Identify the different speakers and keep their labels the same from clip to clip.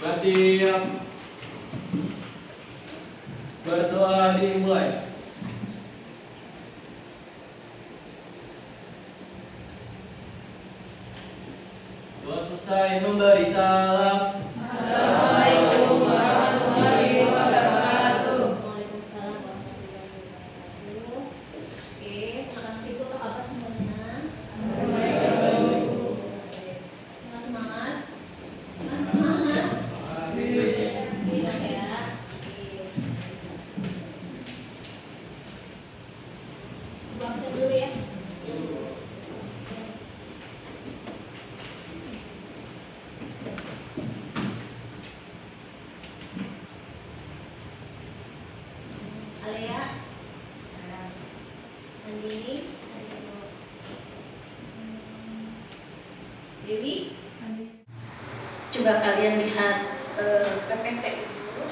Speaker 1: Bersiap. Berdoa dimulai. Doa selesai memberi salam.
Speaker 2: Assalamualaikum warahmatullahi wabarakatuh.
Speaker 3: Waalaikumsalam warahmatullahi wabarakatuh. Oke, anak-anak ibu apa kabar semuanya? Mas semangat? Mas semangat? Siap ya. Ibu absen dulu ya. Alea, Sandini, Dewi. Coba kalian lihat PPT dulu,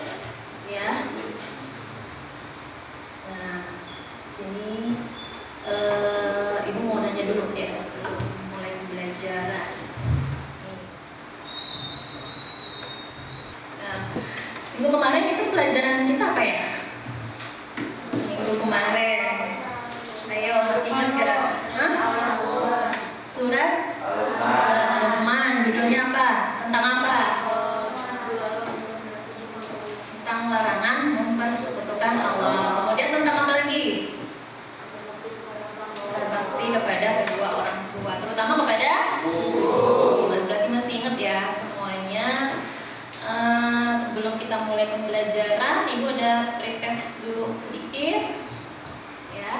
Speaker 3: ya. Nah, sini ibu mau nanya dulu ya sebelum mulai belajar. Nah, minggu kemarin itu pelajaran kita apa ya? Minggu kemarin, ayo masih ingat gak? Hah? Surat Luqman, judulnya apa? Tentang apa? Tentang larangan mempersekutukan Allah. Kemudian tentang apa lagi? Berbakti kepada kedua orang tua, terutama kepada guru. Berarti masih ingat ya semuanya. Sebelum kita mulai pembelajaran, ibu ada pretest dulu sedikit ya.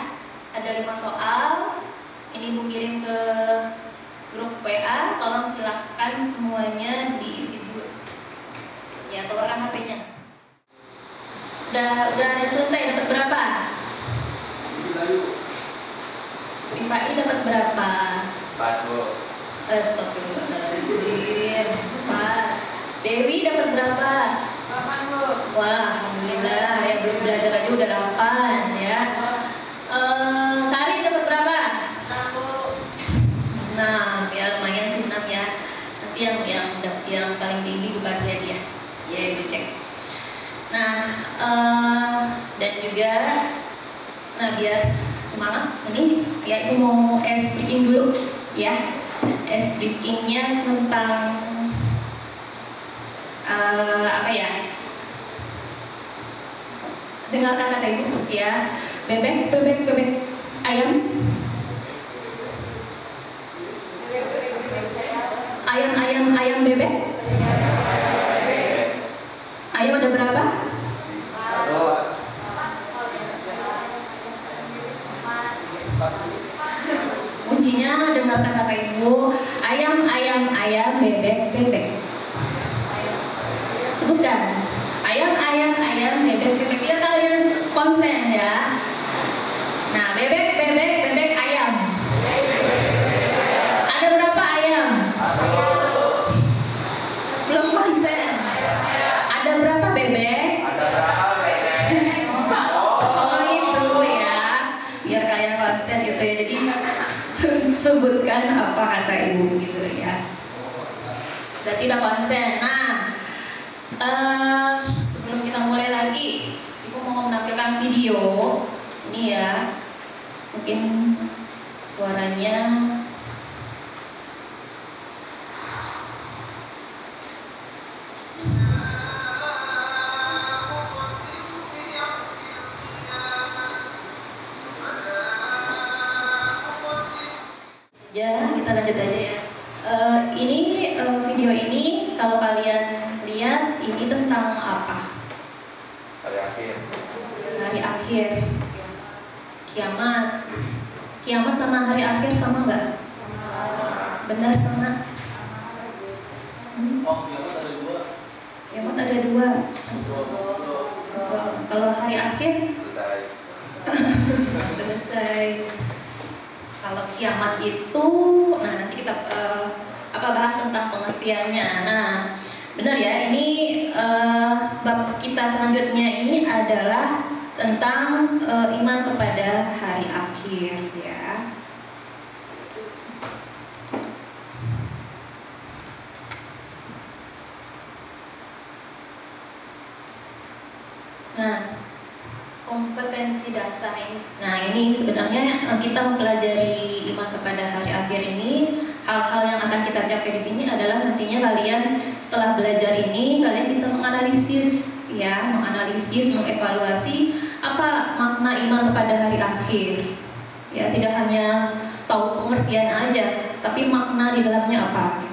Speaker 3: Ada 5 soal. Ini ibu kirim ke grup WA. Tolong silahkan semuanya diisi dulu ya, keluarkan HP-nya. Udah ada yang selesai. Dapat berapa? Ipai dapat berapa?
Speaker 1: 4.
Speaker 3: Astagfirullahaladzim. 4. Dewi dapat berapa?
Speaker 2: 8, Bu.
Speaker 3: Wah, alhamdulillah ya, belum belajar aja udah 8 ya. Kari dapat berapa?
Speaker 2: 6, Bu.
Speaker 3: 6 ya, lumayan sih 6 ya. Nanti yang paling tinggi bukan saya dia. Ya, dicek. Nah, dan juga biar semangat ini ya, ibu mau speaking dulu ya. Speakingnya tentang apa ya? Dengarkan kata ibu ya. Bebek, ayam. Ayam bebek. Ayam ada berapa? Kuncinya dengarkan kata ibu. Ayam, bebek. Sebutkan. Ayam, bebek. Biar kalian konsen ya. Nah, bebek, ayam. Ada berapa ayam? Belum konsen. Ada berapa bebek? Oh itu ya. Biar kalian konsen gitu ya. Jadi sebutkan apa kata ibu gitu ya. Berarti udah konsen. Nah, sebelum kita mulai lagi, ibu mau menampilkan video ini ya. Mungkin suaranya ya, kita lanjut aja ya. Ini video ini kalau kalian lihat ini tentang apa? Hari akhir. Kiamat sama hari akhir sama nggak? Benar sama?
Speaker 1: Oh, kiamat ada 2.
Speaker 3: Kiamat ada 2. Kalau hari akhir selesai. Kalau kiamat itu, nah nanti kita bahas tentang pengertiannya. Nah, benar ya, ini bab kita selanjutnya ini adalah tentang iman kepada hari akhir ya. biasa ini. Nah, ini sebenarnya kita mempelajari iman kepada hari akhir ini. Hal-hal yang akan kita capai di sini adalah nantinya kalian setelah belajar ini kalian bisa menganalisis, ya, menganalisis, mengevaluasi apa makna iman kepada hari akhir. Ya, tidak hanya tahu pengertian aja, tapi makna di dalamnya apa.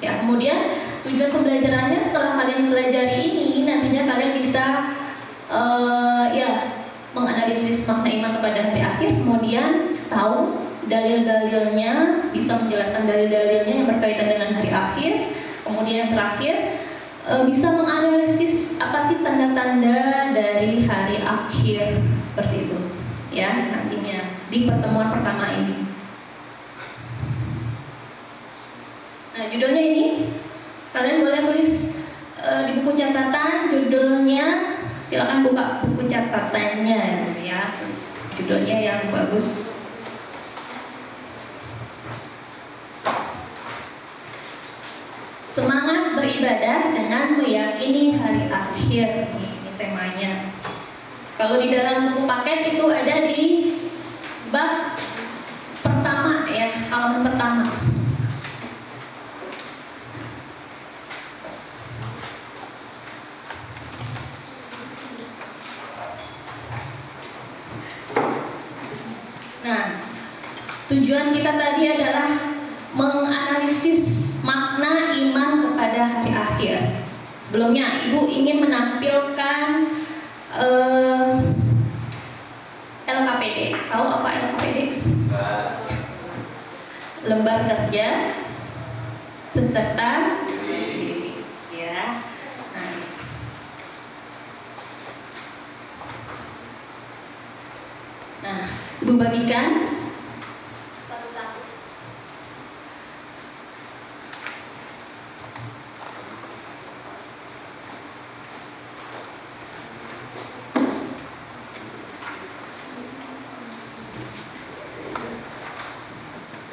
Speaker 3: Ya, kemudian tujuan pembelajarannya setelah kalian pelajari ini nantinya kalian bisa ya menganalisis makna iman kepada hari akhir, kemudian tahu dalil-dalilnya, bisa menjelaskan dalil-dalilnya yang berkaitan dengan hari akhir. Kemudian yang terakhir bisa menganalisis apa sih tanda-tanda dari hari akhir, seperti itu ya nantinya di pertemuan pertama ini. Nah, judulnya ini kalian boleh tulis di buku catatan judulnya, silakan buka buku catatannya ya, judulnya yang bagus. Semangat beribadah dengan meyakini hari akhir, ini temanya. Kalau di dalam buku paket itu ada di bab pertama ya, halaman pertama. Nah, tujuan kita tadi adalah menganalisis makna iman kepada hari akhir. Sebelumnya Ibu ingin menampilkan LKPD. Tahu apa LKPD? Lembar kerja peserta didik. Ya. Nah, Ibu bagikan satu-satu.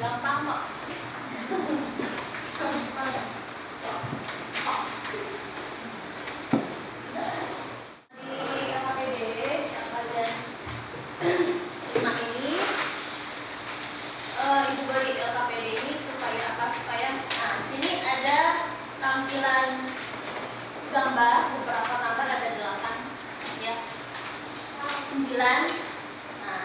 Speaker 3: Gampang kok. Di LKPD yang kalian nah ini Ibu beri LKPD ini supaya apa? Supaya nah di sini ada tampilan gambar, beberapa gambar ada 8 ya, 9. Nah,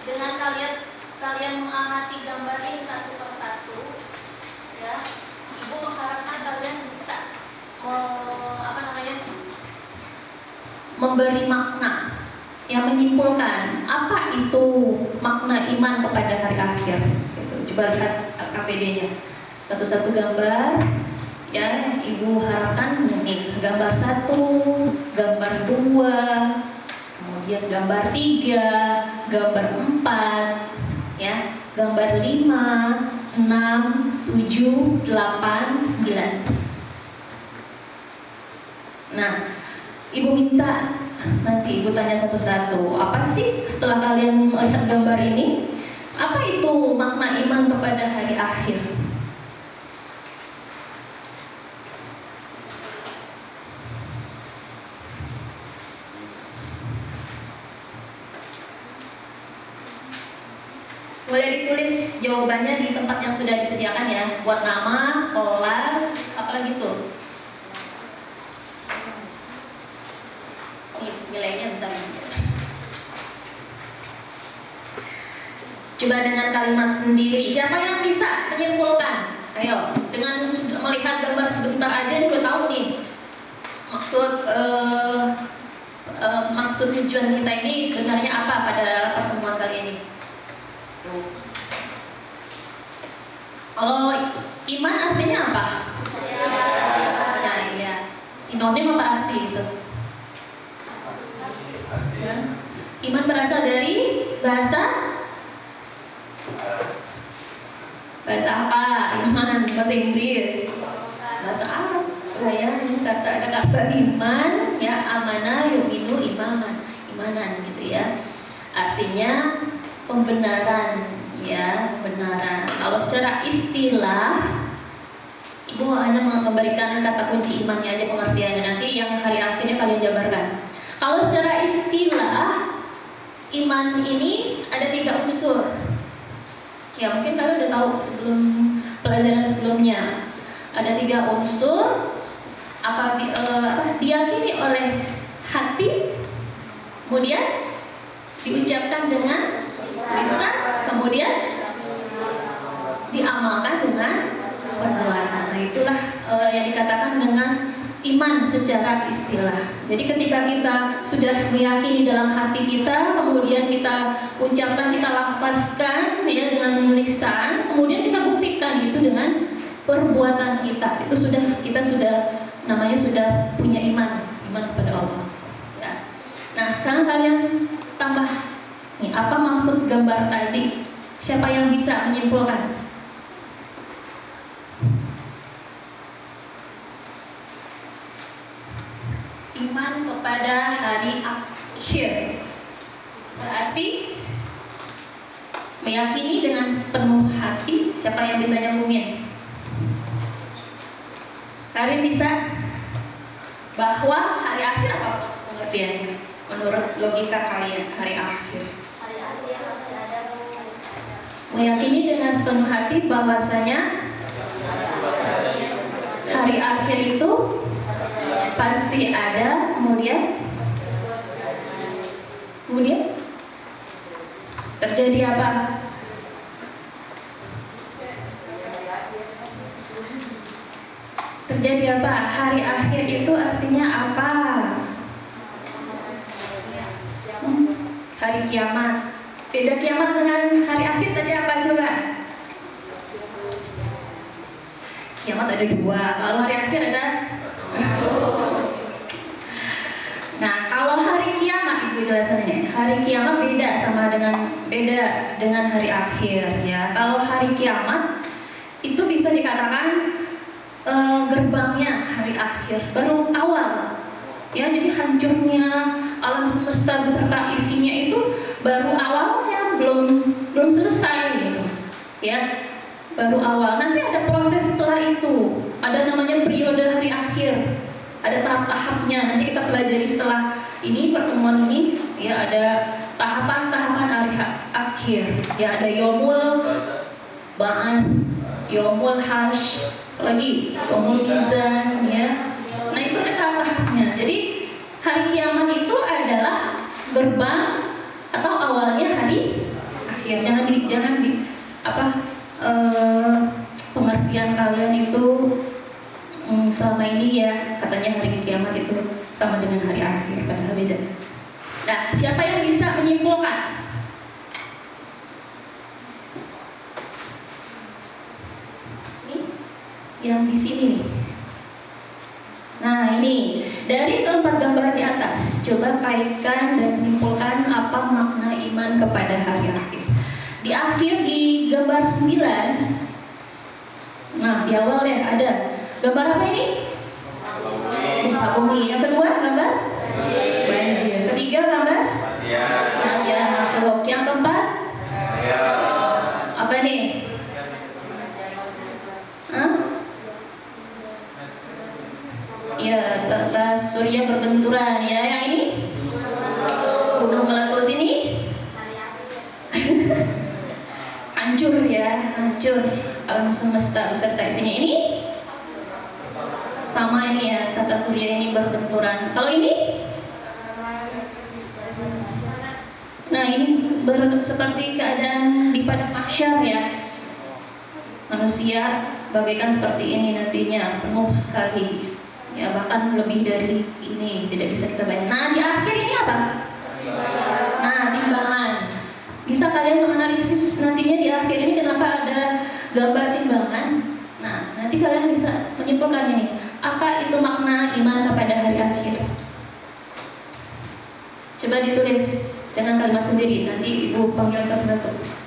Speaker 3: dengan kalian mengamati gambar ini satu per satu ya, Ibu mengharapkan kalian bisa memberi makna yang menyimpulkan apa itu makna iman kepada hari akhir. Gitu. Coba lihat KPD-nya satu-satu gambar ya. Ibu harapkan nih gambar 1, gambar 2, kemudian gambar 3, gambar 4 ya, gambar 5, 6, 7, 8, 9. Nah, Ibu minta nanti Ibu tanya satu-satu, apa sih setelah kalian melihat gambar ini, apa itu makna iman kepada hari akhir? Boleh ditulis jawabannya di tempat yang sudah disediakan ya, buat nama, kelas, apalagi tuh. Nilainya bentar. Coba dengan kalimat sendiri. Siapa yang bisa menyimpulkan? Ayo, dengan melihat gambar sebentar aja udah tahu nih maksud tujuan kita ini sebenarnya apa pada pertemuan kali ini. Kalau iman artinya apa? Percaya. Sinonim apa arti itu? Iman berasal dari bahasa apa? Iman bahasa Inggris, bahasa Arab. Ya, ada kata iman ya, amanah yuminu imanan gitu ya. Artinya pembenaran ya, kebenaran. Kalau secara istilah Ibu hanya memberikan kata kunci imannya aja pengertiannya, nanti yang hari akhirnya kalian jabarkan. Kalau secara istilah iman ini ada 3 unsur. Ya mungkin kalian udah tahu sebelum pelajaran sebelumnya. Ada 3 unsur diyakini oleh hati, kemudian diucapkan dengan lisan, kemudian diamalkan dengan perbuatan. Nah, itulah yang dikatakan dengan iman secara istilah. Jadi ketika kita sudah meyakini dalam hati kita, kemudian kita ucapkan, kita lafazkan ya dengan lisan, kemudian kita buktikan itu dengan perbuatan kita. Itu kita sudah namanya sudah punya iman kepada Allah. Ya. Nah, sekarang kalian tambah nih, apa maksud gambar tadi? Siapa yang bisa menyimpulkan? Iman kepada hari akhir berarti meyakini dengan sepenuh hati. Siapa yang bisa nyambungin? Kalian bisa? Bahwa hari akhir apa pengertiannya menurut logika kalian? Hari akhir meyakini dengan sepenuh hati bahwasanya hari akhir itu pasti ada, kemudian terjadi apa? Terjadi apa? Hari akhir itu artinya apa? Hari kiamat. Beda kiamat dengan hari akhir tadi apa coba? Kiamat ada 2, kalau hari akhir ada. Nah, kalau hari kiamat Ibu jelasannya. Hari kiamat beda dengan hari akhir ya. Kalau hari kiamat itu bisa dikatakan gerbangnya hari akhir, baru awal. Ya, jadi hancurnya alam semesta beserta isinya itu baru awalnya, belum selesai gitu. Ya, baru awal. Nanti ada proses setelah itu. Ada namanya periode hari akhir. Ada tahap-tahapnya. Nanti kita pelajari setelah ini pertemuan ini. Ya, ada tahapan-tahapan hari akhir. Ya, ada Yomul Ba'ats, Yomul Hash, lagi Yomul Mizan. Ya, nah itu ada tahap-tahapnya. Jadi hari kiamat itu adalah gerbang atau awalnya hari akhir. Jangan di pengertian kalian itu selama ini ya katanya hari kiamat itu sama dengan hari akhir, padahal beda. Nah, siapa yang bisa menyimpulkan? Ini yang di sini nih. Nah, ini dari keempat gambar di atas, coba kaitkan dan simpulkan apa makna iman kepada hari akhir. Di akhir di gambar 9. Nah, di awal ya ada gambar apa ini? Bumi. Yang kedua gambar banjir. Ketiga gambar ya makhluk. Yang keempat apa nih? Ya, tata surya berbenturan ya. Yang ini gunung meletus ini hancur ya, hancur alam semesta beserta isinya. Ini sama ini ya, tata surya ini berbenturan. Kalau ini, nah ini seperti keadaan di padang mahsyar ya. Manusia bagaikan seperti ini nantinya, penuh sekali. Ya, bahkan lebih dari ini, tidak bisa kita bayangkan. Nah, di akhir ini apa? Nah, timbangan. Bisa kalian menganalisis nantinya di akhir ini kenapa ada gambar timbangan? Nah, nanti kalian bisa menyimpulkan ini. Apa itu makna iman kepada hari akhir? Coba ditulis dengan kalimat sendiri. Nanti Ibu panggil satu-satu.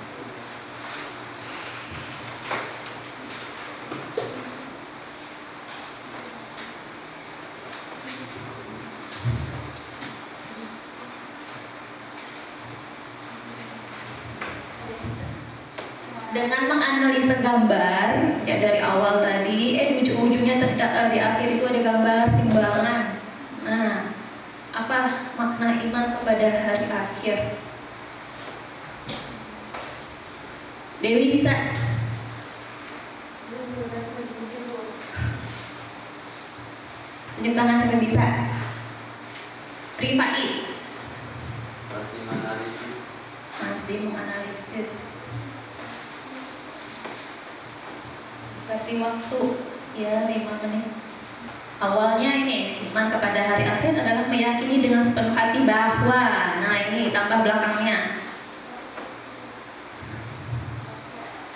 Speaker 3: Dengan menganalisa gambar ya dari awal tadi, di ujung-ujungnya di akhir itu ada gambar timbangan. Nah, apa makna iman kepada hari akhir? Dewi bisa? Tunjuk tangan siapa bisa? Rifai
Speaker 1: Masih menganalisis.
Speaker 3: masih menganalisis. Kasih waktu ya 5 menit. Awalnya ini iman kepada hari akhir adalah meyakini dengan sepenuh hati bahwa, nah ini tambah belakangnya,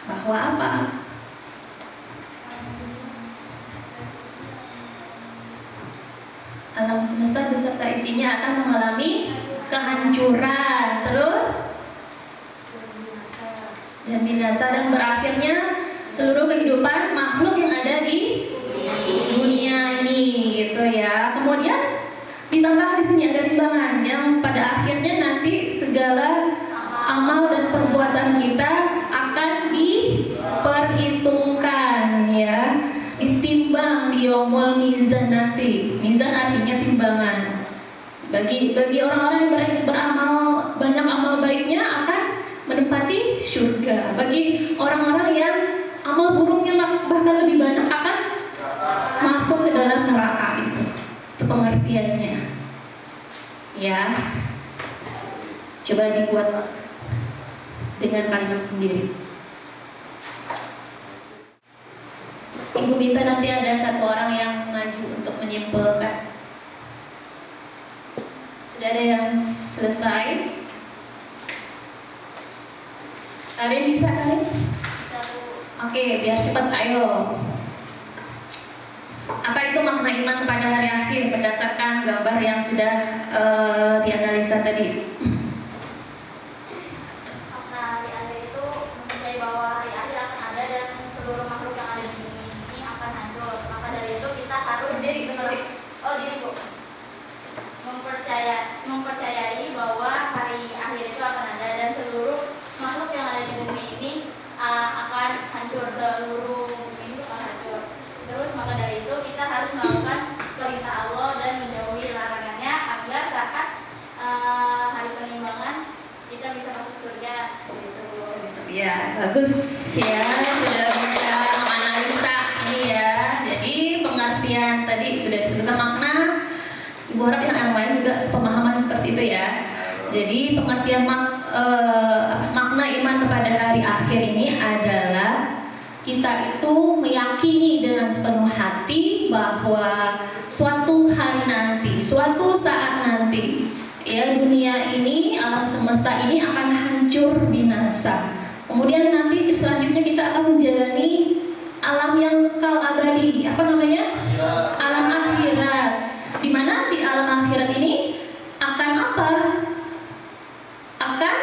Speaker 3: bahwa apa? Alam semesta beserta isinya akan mengalami kehancuran, terus dan binasa, dan berakhirnya seluruh kehidupan makhluk yang ada di dunia ini, gitu ya. Kemudian ditambah di sini ada timbangan yang pada akhirnya nanti segala amal dan perbuatan kita akan diperhitungkan, ya, ditimbang di yaumul mizan nanti. Mizan artinya timbangan. Bagi orang-orang yang beramal banyak amal baiknya akan menempati surga. Bagi orang-orang yang amal buruknya bahkan lebih banyak akan masuk ke dalam neraka. Itu pengertiannya, ya. Coba dibuat dengan kalimat sendiri. Ibu minta nanti ada satu orang yang maju untuk menyimpulkan. Sudah ada yang selesai? Kalian bisa kan? Oke, biar cepat, ayo. Apa itu makna iman kepada hari akhir berdasarkan gambar yang sudah dianalisa tadi?
Speaker 2: Makna hari akhir itu mempercayai bahwa hari akhir akan ada dan seluruh makhluk yang ada di bumi ini akan hancur. Maka dari itu kita harus diri Bu. Mempercayai bahwa hari akhir itu akan ada dan seluruh makhluk yang ada di bumi ini akan hancur, seluruh bumi itu akan hancur. Terus maka dari itu kita harus melakukan perintah Allah dan menjauhi larangannya agar saat hari penimbangan kita bisa masuk surga. Gitu.
Speaker 3: Ya, bagus ya, sudah bisa menganalisa ini ya. Jadi pengertian tadi sudah disebutkan makna. Ibu harap yang lain juga sepemahaman seperti itu ya. Jadi pengertian makna iman kepada hari akhir ini adalah kita itu meyakini dengan sepenuh hati bahwa suatu hari nanti, suatu saat nanti, ya, dunia ini, alam semesta ini akan hancur binasa. Kemudian nanti selanjutnya kita akan menjalani alam yang kekal abadi. Apa namanya? Alam akhirat. Di mana di alam akhirat ini akan apa? Akan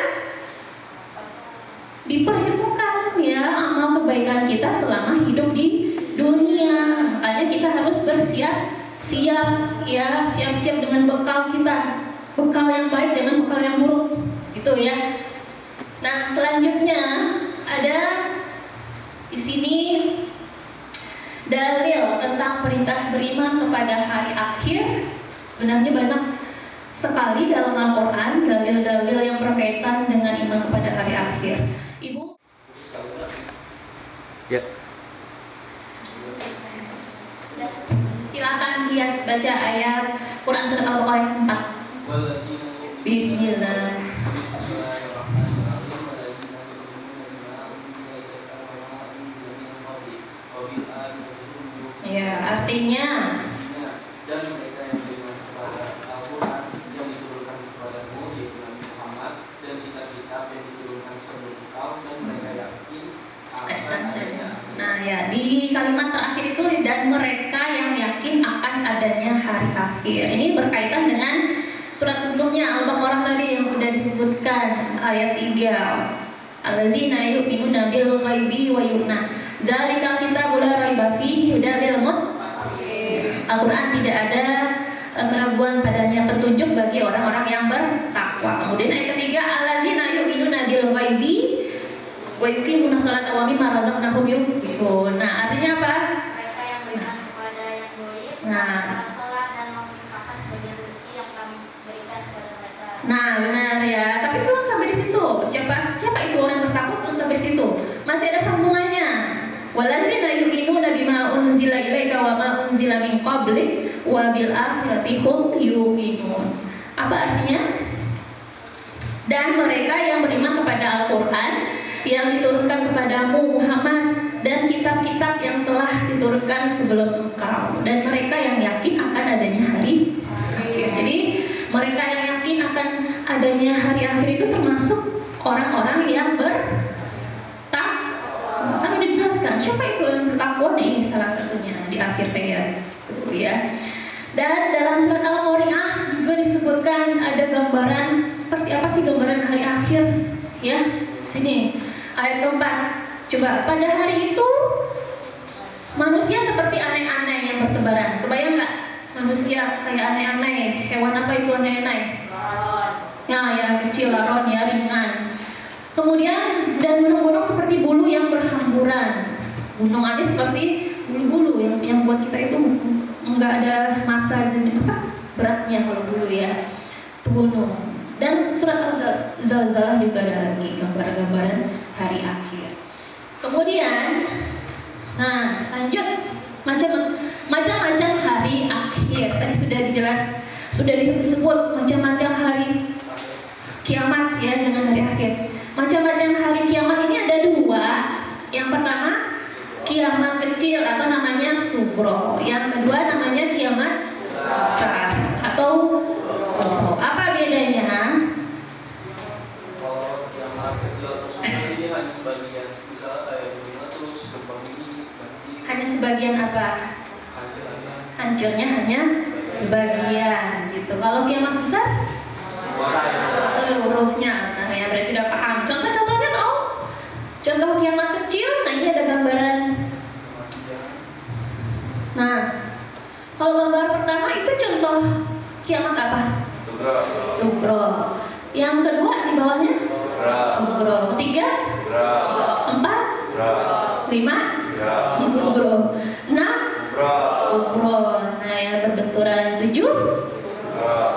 Speaker 3: diperhitungkan ya amal kebaikan kita selama hidup di dunia. Makanya kita harus bersiap-siap ya, siap-siap dengan bekal kita, bekal yang baik dengan bekal yang buruk, gitu ya. Nah, selanjutnya ada di sini dalil tentang perintah beriman kepada hari akhir. Sebenarnya banyak sekali dalam Al-Quran dalil-dalil yang berkaitan dengan iman kepada hari akhir. Ibu,
Speaker 1: Ya.
Speaker 3: silakan Gias baca ayat Quran surat Al-Baqarah yang 4. Bismillah. Ya, artinya
Speaker 1: dan mereka yang beriman kepada Al-Quran yang diturunkan kepadamu, yaitu Nabi Muhammad, dan kitab-kitab yang diturunkan sebelum kau, dan mereka yakin akan adanya.
Speaker 3: Nah ya, di kalimat terakhir itu dan mereka yang yakin akan adanya hari akhir. Ini berkaitan dengan surat sebelumnya Al-Baqarah tadi yang sudah disebutkan ayat 3. Allazina yu'minuna bil ghaibi wa yu'na. Zalikal kitabul la raiba fihi hudal lil muttaqin. Al-Quran tidak ada keraguan padanya, petunjuk bagi orang-orang yang bertakwa. Kemudian ayat 3, allazina yu'minuna bil ghaibi wa yuqimuna sholata wa mimma razaqnahum yunfiqun. Nah, artinya apa?
Speaker 2: Mereka yang beriman kepada yang goib,
Speaker 3: Nah.
Speaker 2: melaksanakan sholat dan menginfakkan sebagian rezeki yang kami berikan kepada mereka.
Speaker 3: Nah, benar ya. Tapi belum sampai di situ. Siapa itu orang yang bertakwa belum sampai di situ. Walladzina yu'minuna bima unzila ilaika wa ma unzila min qablik wa bil akhirati hum yu'minun. Apa artinya? Dan mereka yang beriman kepada Al-Qur'an yang diturunkan kepadamu Muhammad dan kitab-kitab yang telah diturunkan sebelum engkau, dan mereka yang yakin akan adanya hari akhir. Jadi mereka yang yakin akan adanya hari akhir itu termasuk orang-orang yang bertakwa. Kan udah dijelaskan siapa itu yang bertakwa, ini salah satunya di akhir ayat itu ya. Dan dalam surat Al-Qari'ah juga disebutkan ada gambaran seperti apa sih gambaran hari akhir ya. Sini ayat keempat. Coba, pada hari itu manusia seperti aneh-aneh yang bertebaran. Kebayang nggak? Manusia kayak aneh-aneh. Hewan apa itu aneh-aneh? Ya, yang kecil, laron, ya, ringan. Kemudian dan gunung-gunung seperti bulu yang berhamburan. Gunung ada seperti bulu-bulu yang buat kita itu nggak ada massa beratnya kalau bulu ya. Itu gunung. Dan surat Al-Zalzalah juga ada lagi gambar-gambaran hari akhir. Kemudian, nah lanjut macam-macam hari akhir. Tadi sudah disebut macam-macam hari kiamat ya dengan hari akhir. Macam-macam hari kiamat ini ada dua. Yang pertama kiamat kecil atau namanya sugro. Yang kedua namanya kiamat besar atau apa bedanya?
Speaker 1: Kalau kiamat kecil atau sugro ini hanya sebagian, misalnya kayak dunia terus gempa bumi, banjir.
Speaker 3: Hanya sebagian apa? Hancurnya hanya sebagian gitu. Kalau kiamat besar seluruhnya. Nah ya berarti udah paham. Contoh-contohnya tahu? Contoh kiamat kecil, nah ini ada gambaran. Nah, kalau gambar pertama itu contoh kiamat apa? Sugro. Yang kedua di bawahnya? Sugro. Ketiga? Empat? Lima? Sugro. Enam? Sugro. Nah yang berbenturan. Tujuh?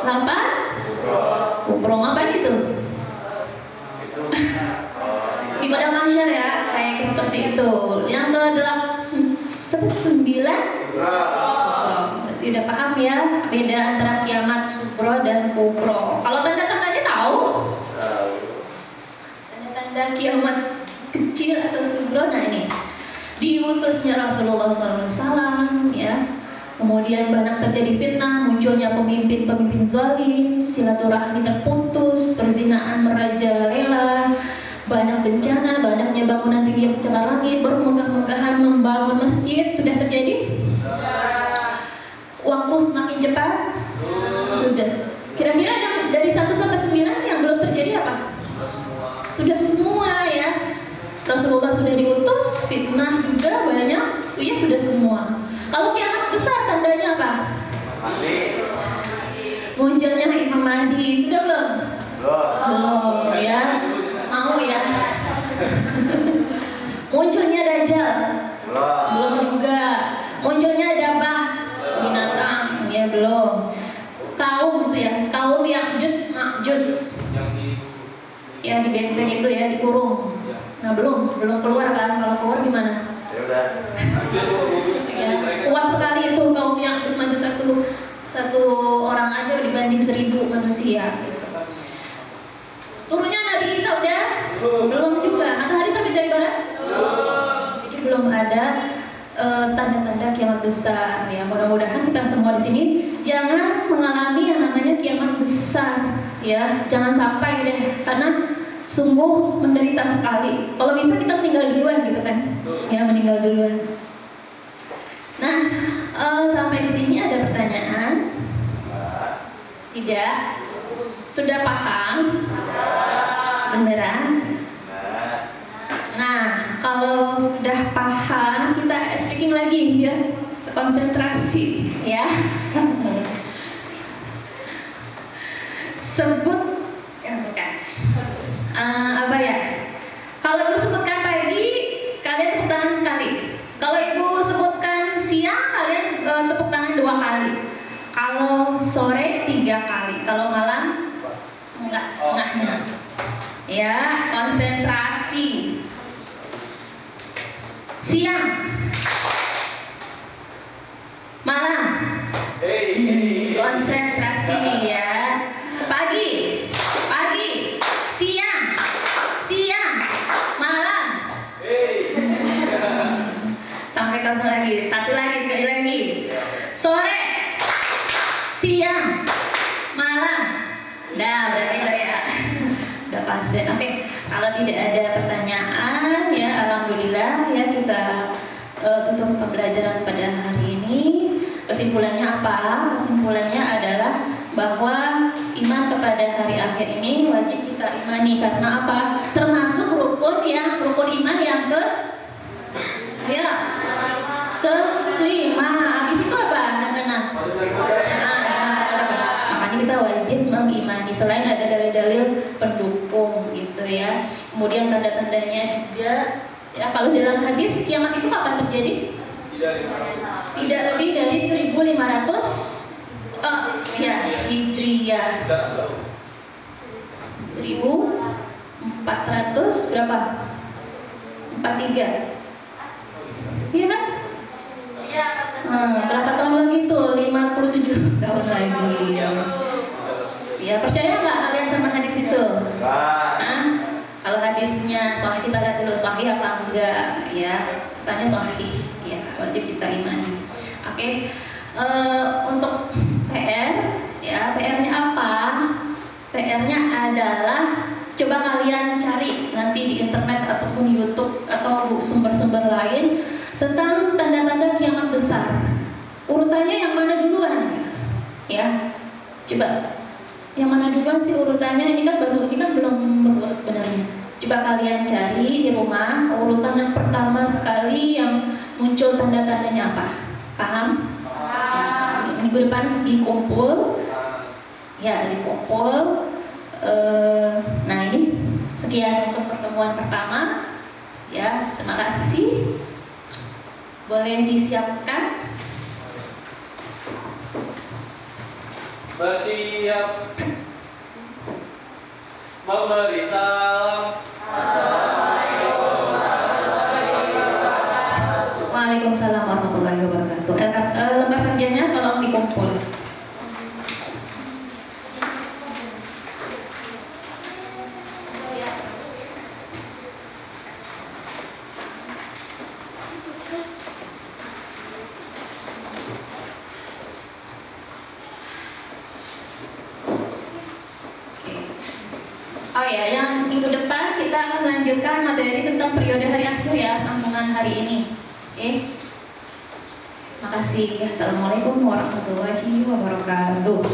Speaker 3: Delapan? Sugro. Apa itu? Di padang mahsyar ya, kayak seperti itu. Yang ke-9? Berarti udah paham ya beda antara kiamat sugro dan kubro. Kalau tanda-tandanya tahu? Tanda-tanda kiamat kecil atau sugro, nah ini diutusnya Rasulullah SAW ya. Kemudian banyak terjadi fitnah, munculnya pemimpin-pemimpin zalim, silaturahmi terputus, perzinahan merajalela, banyak bencana, banyaknya bangunan tinggi yang mencakar langit, bermegah-megahan membangun masjid. Sudah terjadi? Waktu semakin cepat? Sudah. Kira-kira yang dari 1 sampai 9 yang belum terjadi apa? Sudah semua ya. Rasulullah sudah diutus, fitnah juga banyak, ya sudah semua. Kalau kiamat besar tandanya apa? Munculnya Imam Mahdi, sudah belum? Belum ya. Mau ya? Munculnya Dajjal? Belum juga. Munculnya Dabah binatang? Ya belum. Kaum itu ya, kaum Ya'juj Ma'juj yang di benteng itu ya, dikurung. Nah belum keluar kan? Kalau keluar gimana? Ya, kuat sekali itu kaum Ya'juj Ma'juj, satu orang aja dibanding 1000 manusia. Turunnya Nabi Isa udah? Belum juga. Matahari terbit dari barat? Jadi belum ada tanda-tanda kiamat besar ya. Mudah-mudahan kita semua di sini jangan mengalami yang namanya kiamat besar ya. Jangan sampai deh, karena sungguh menderita sekali. Kalau bisa kita meninggal duluan gitu kan? Ya meninggal duluan. Nah, sampai di sini ada pertanyaan? Tidak? Sudah paham? Beneran? Nah, kalau sudah paham, kita speaking lagi ya, konsentrasi ya. Sebut apa ya? Kalau ibu sebutkan pagi, kalian tepuk tangan sekali. Kalau ibu sebutkan siang, kalian tepuk tangan 2 kali. Kalau sore 3 kali. Kalau malam enggak, setengahnya. Ya, konsentrasi. Siang. Malam. Konsentrasi ya. Pagi. Siang. Malam. Sampai kosong lagi. Sekali lagi. Sore. Siang. Malam. Nah, berarti udah pasien. Oke, kalau tidak ada pertanyaan ya, alhamdulillah ya, kita tutup pembelajaran pada hari ini. Kesimpulannya apa? Kesimpulannya adalah bahwa iman kepada hari akhir ini wajib kita imani. Karena apa? Termasuk rukun iman yang kelima. Habis itu apa? Makanya kita wajib mengimani. Selain ada dalil-dalil pendukung gitu ya. Kemudian tanda-tandanya juga ya, kalau dalam hadis kiamat itu kapan terjadi? Tidak lebih dari 1500 Hijriyah. 1400 berapa? 43. Iya kan? Berapa tahun lagi tuh? 57 tahun lagi. Ya, percaya nggak kalian sama hadis itu? Kalau hadisnya sahih, kita lihat dulu sahih apa enggak ya. Tanya sahih ya, wajib kita imani. Oke. Untuk PR ya, PR-nya apa? PR-nya adalah coba kalian cari nanti di internet ataupun YouTube atau sumber-sumber lain tentang tanda-tanda kiamat besar. Urutannya yang mana duluan? Ya. Coba yang mana duluan sih urutannya? Ini kan belum berulang sebenarnya. Coba kalian cari di rumah urutan yang pertama sekali yang muncul tanda-tandanya apa? Paham? Minggu depan dikumpul. Ya, dikumpul. Nah ini sekian untuk pertemuan pertama. Ya, terima kasih. Boleh disiapkan.
Speaker 1: Bersiap memberi salam.
Speaker 3: Waalaikumsalam warahmatullahi wabarakatuh. Lembar kerjanya tolong dikumpul. Oh ya, yang minggu depan kita akan melanjutkan materi tentang periode hari akhir ya, sambungan hari ini. Oke. Makasih. Assalamualaikum warahmatullahi wabarakatuh.